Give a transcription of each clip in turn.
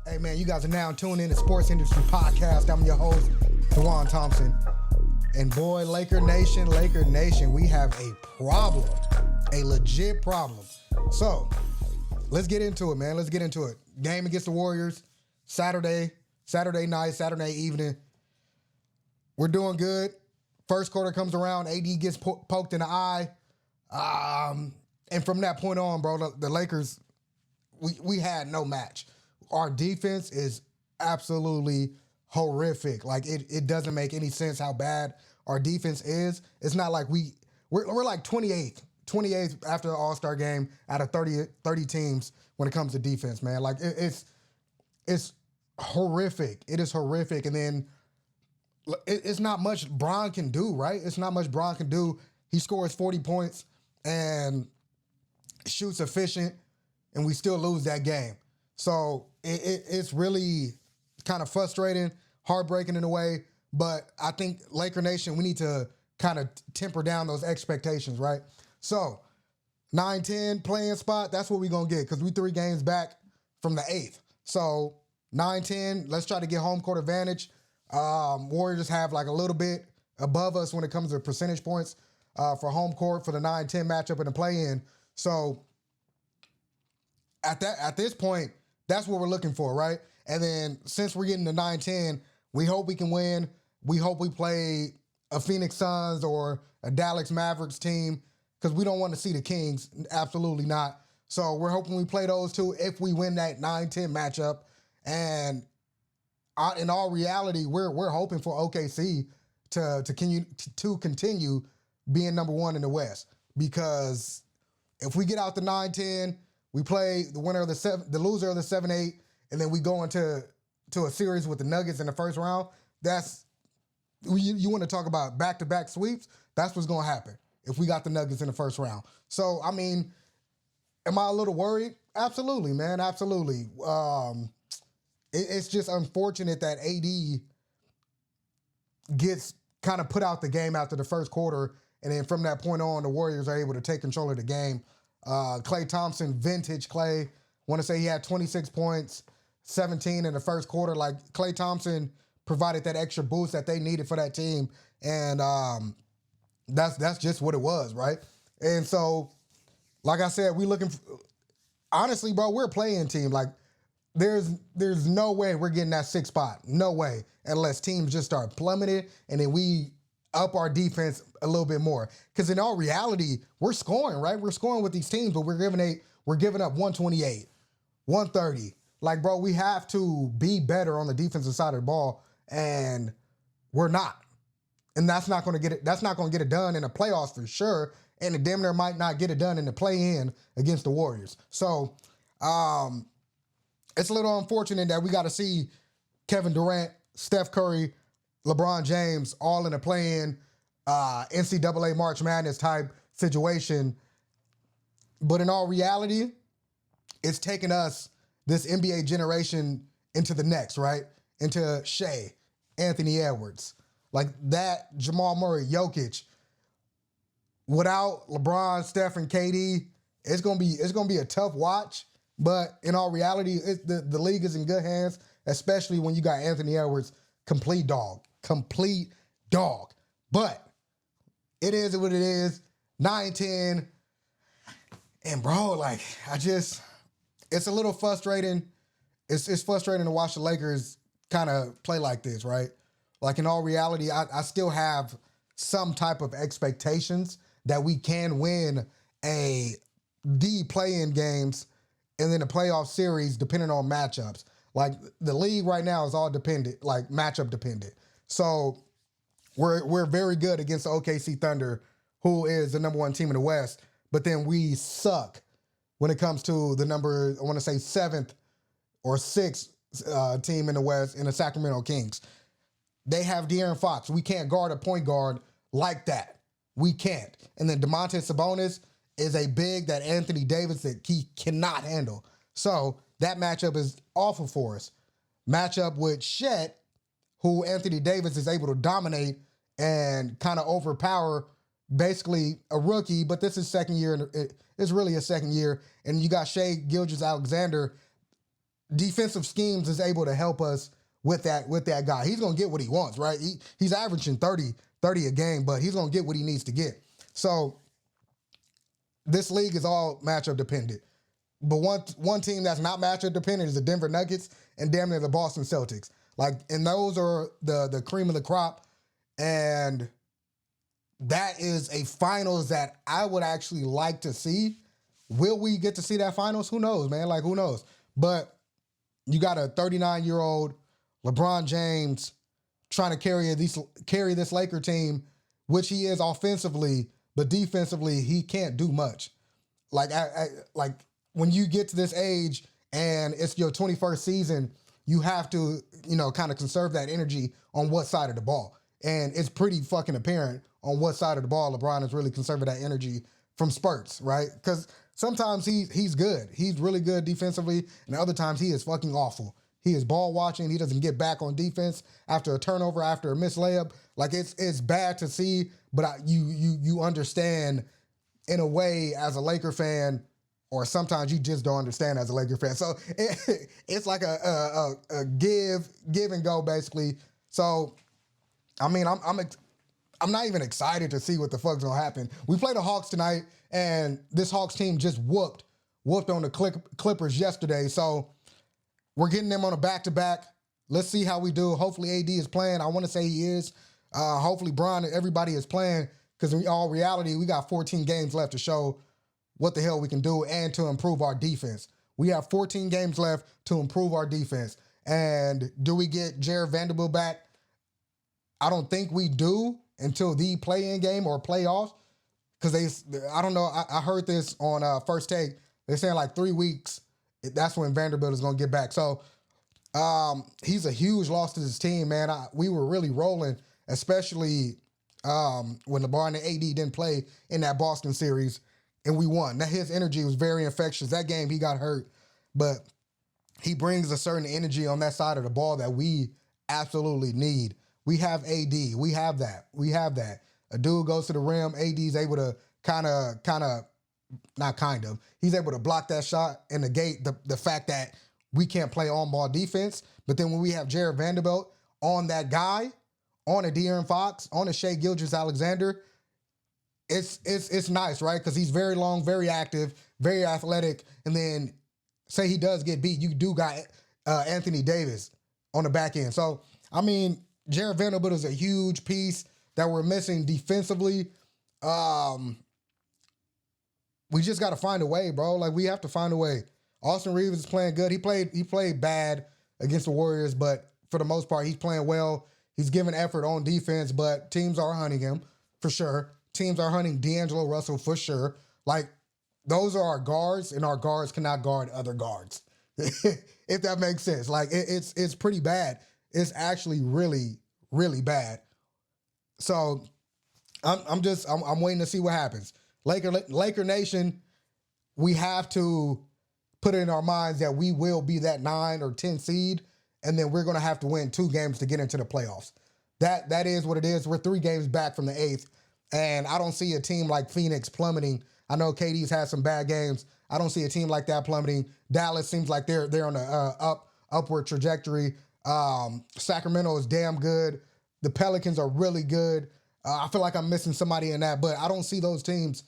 Hey man, you guys are now tuned in to Sports Industry Podcast. I'm your host, Dewan Thompson. And boy, Laker Nation, we have a problem, a legit problem. So let's get into it, man. Let's get into it. Game against the Warriors, Saturday night, Saturday evening. We're doing good. First quarter comes around, AD gets poked in the eye. And from that point on, bro, the Lakers, we had no match. Our defense is absolutely horrific. Like it doesn't make any sense how bad our defense is. It's not like we're like 28th after the All-Star game out of 30 teams when it comes to defense, man. Like it's horrific. It is horrific. And then it's not much Bron can do, right? It's not much Bron can do. He scores 40 points and shoots efficient, and we still lose that game. So it's really kind of frustrating, heartbreaking in a way. But I think Laker Nation, we need to kind of temper down those expectations, right? So 9-10 playing spot, that's what we're going to get because we 3 games back from the 8th. So 9-10, let's try to get home court advantage. Warriors have like a little bit above us when it comes to percentage points for home court for the 9-10 matchup in the play-in. So at this point, that's what we're looking for, right? And then since we're getting to 9-10, we hope we can win. We hope we play a Phoenix Suns or a Dallas Mavericks team because we don't want to see the Kings. Absolutely not. So we're hoping we play those two if we win that 9-10 matchup. And in all reality, we're hoping for OKC to continue being number one in the West, because if we get out the 9-10, we play the winner of the loser of the 7-8, and then we go into a series with the Nuggets in the first round. You want to talk about back-to-back sweeps? That's what's going to happen if we got the Nuggets in the first round. So, I mean, am I a little worried? Absolutely, man, absolutely. It's just unfortunate that AD gets kind of put out the game after the first quarter, and then from that point on, the Warriors are able to take control of the game. Klay Thompson, vintage Klay, want to say he had 26 points, 17 in the first quarter. Like, Klay Thompson provided that extra boost that they needed for that team, and that's just what it was, right? And so, like I said, honestly, bro, we're a play-in team. Like, there's no way we're getting that 6th spot. No way, unless teams just start plummeting, and then we up our defense a little bit more. Because in all reality, we're scoring, right? We're scoring with these teams, but we're giving up 128, 130. Like, bro, we have to be better on the defensive side of the ball, and we're not. And that's not going to get it done in the playoffs for sure. And the damn near might not get it done in the play-in against the Warriors. So, it's a little unfortunate that we got to see Kevin Durant, Steph Curry, LeBron James all in a play-in NCAA March Madness type situation. But in all reality, it's taken us, this NBA generation, into the next, right? Into Shea, Anthony Edwards. Like that, Jamal Murray, Jokic. Without LeBron, Steph, and KD, it's gonna be a tough watch. But in all reality, the league is in good hands, especially when you got Anthony Edwards, complete dog. But it is what it is. 9-10. And bro, like, it's a little frustrating. It's frustrating to watch the Lakers kind of play like this, right? Like, in all reality, I still have some type of expectations that we can win the play-in games and then the playoff series depending on matchups. Like, the league right now is all dependent, like matchup dependent. So we're very good against the OKC Thunder, who is the number 1 team in the West, but then we suck when it comes to the number, I want to say 7th or 6th team in the West, in the Sacramento Kings. They have De'Aaron Fox. We can't guard a point guard like that. We can't. And then Domantas Sabonis is a big that Anthony Davis that he cannot handle. So that matchup is awful for us. Matchup with Chet, who Anthony Davis is able to dominate and kind of overpower, basically a rookie, but this is second year, and it's really a second year. And you got Shai Gilgeous-Alexander, defensive schemes is able to help us with that guy. He's gonna get what he wants, right? He's averaging 30 a game, but he's gonna get what he needs to get. So this league is all matchup dependent. But one team that's not matchup dependent is the Denver Nuggets and damn near the Boston Celtics. Like, and those are the cream of the crop. And that is a finals that I would actually like to see. Will we get to see that finals? Who knows, man? Like, who knows? But you got a 39-year-old LeBron James trying to carry this Laker team, which he is offensively, but defensively he can't do much. Like, like when you get to this age and it's your 21st season, you have to, kind of conserve that energy on what side of the ball. And it's pretty fucking apparent on what side of the ball LeBron is really conserving that energy from spurts, right? Because sometimes he's good. He's really good defensively, and other times he is fucking awful. He is ball watching. He doesn't get back on defense after a turnover, after a missed layup. Like, it's bad to see, but you understand in a way as a Laker fan, or sometimes you just don't understand as a Laker fan. So it's like a give and go basically. So I mean, I'm not even excited to see what the fuck's gonna happen. We play the Hawks tonight, and this Hawks team just whooped on the Clippers yesterday. So we're getting them on a back-to-back. Let's see how we do. Hopefully AD is playing. I want to say he is. Hopefully Bron and everybody is playing, because in all reality, we got 14 games left to show what the hell we can do and to improve our defense. We have 14 games left to improve our defense. And do we get Jared Vanderbilt back? I don't think we do until the play-in game or playoffs, because I don't know, I heard this on First Take. They're saying like 3 weeks, that's when Vanderbilt is going to get back. So he's a huge loss to this team, man. We were really rolling, especially when LeBron and AD didn't play in that Boston series, and we won. Now, his energy was very infectious. That game, he got hurt, but he brings a certain energy on that side of the ball that we absolutely need. We have AD. We have that. A dude goes to the rim. AD's able to he's able to block that shot and negate the fact that we can't play on-ball defense. But then when we have Jared Vanderbilt on that guy, on a De'Aaron Fox, on a Shai Gilgeous-Alexander, it's nice, right? Because he's very long, very active, very athletic. And then say he does get beat, you do got Anthony Davis on the back end. So, I mean, Jared Vanderbilt is a huge piece that we're missing defensively. We just got to find a way, bro. Like, we have to find a way. Austin Reeves is playing good. He played bad against the Warriors, but for the most part, he's playing well. He's giving effort on defense, but teams are hunting him for sure. Teams are hunting D'Angelo Russell for sure. Like, those are our guards, and our guards cannot guard other guards. If that makes sense. Like, it's pretty bad. It's actually really, really bad. So I'm waiting to see what happens. Laker Nation, we have to put it in our minds that we will be that 9 or 10 seed, and then we're going to have to win 2 games to get into the playoffs. That is what it is. We're 3 games back from the 8th, and I don't see a team like Phoenix plummeting. I know KD's had some bad games. I don't see a team like that plummeting. Dallas seems like they're on a upward trajectory. Sacramento is damn good. The Pelicans are really good. I feel like I'm missing somebody in that, but I don't see those teams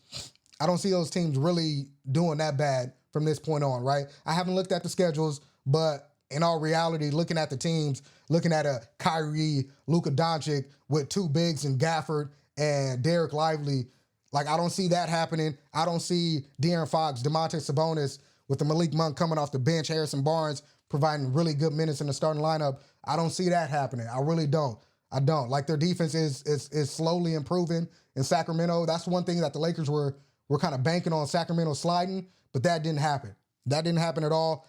really doing that bad from this point on, right? I haven't looked at the schedules, but in all reality, looking at the teams, looking at a Kyrie, Luka Doncic with 2 bigs and Gafford and Derek Lively, like, I don't see that happening. I don't see De'Aaron Fox, Domantas Sabonis with the Malik Monk coming off the bench, Harrison Barnes providing really good minutes in the starting lineup. I don't see that happening. I really don't. I don't. Like, their defense is slowly improving in Sacramento. That's one thing that the Lakers were kind of banking on, Sacramento sliding, but that didn't happen. That didn't happen at all.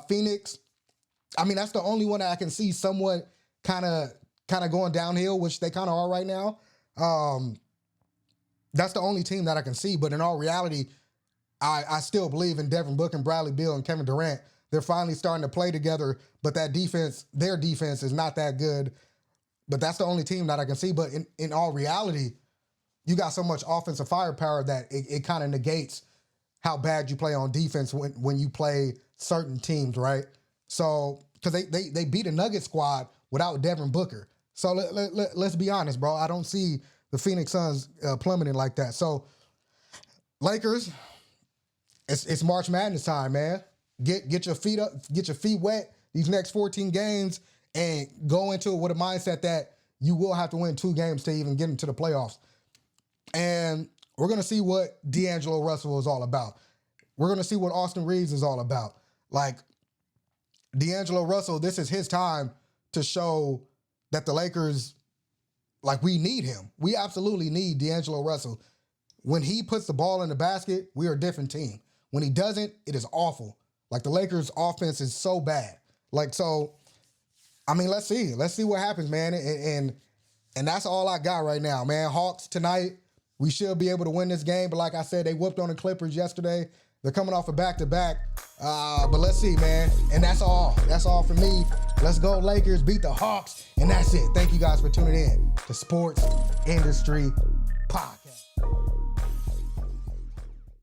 Phoenix, I mean, that's the only one that I can see somewhat kind of going downhill, which they kind of are right now. That's the only team that I can see. But in all reality, I still believe in Devin Booker and Bradley Beal and Kevin Durant. They're finally starting to play together, but that defense, their defense is not that good. But that's the only team that I can see. But in all reality, you got so much offensive firepower that it kind of negates how bad you play on defense when you play certain teams, right? So, because they beat a Nugget squad without Devin Booker. So let's be honest, bro. I don't see the Phoenix Suns plummeting like that. So, Lakers, it's March Madness time, man. Get your feet up, get your feet wet these next 14 games, and go into it with a mindset that you will have to win 2 games to even get into the playoffs. And we're going to see what D'Angelo Russell is all about. We're going to see what Austin Reeves is all about. Like, D'Angelo Russell, this is his time to show that the Lakers, like, we need him. We absolutely need D'Angelo Russell. When he puts the ball in the basket, we are a different team. When he doesn't, it is awful. Like, the Lakers' offense is so bad. Like, so, I mean, let's see. Let's see what happens, man. And that's all I got right now, man. Hawks tonight, we should be able to win this game. But like I said, they whooped on the Clippers yesterday. They're coming off a back-to-back. But let's see, man. And that's all. That's all for me. Let's go Lakers, beat the Hawks. And that's it. Thank you guys for tuning in to Sports Industry Podcast.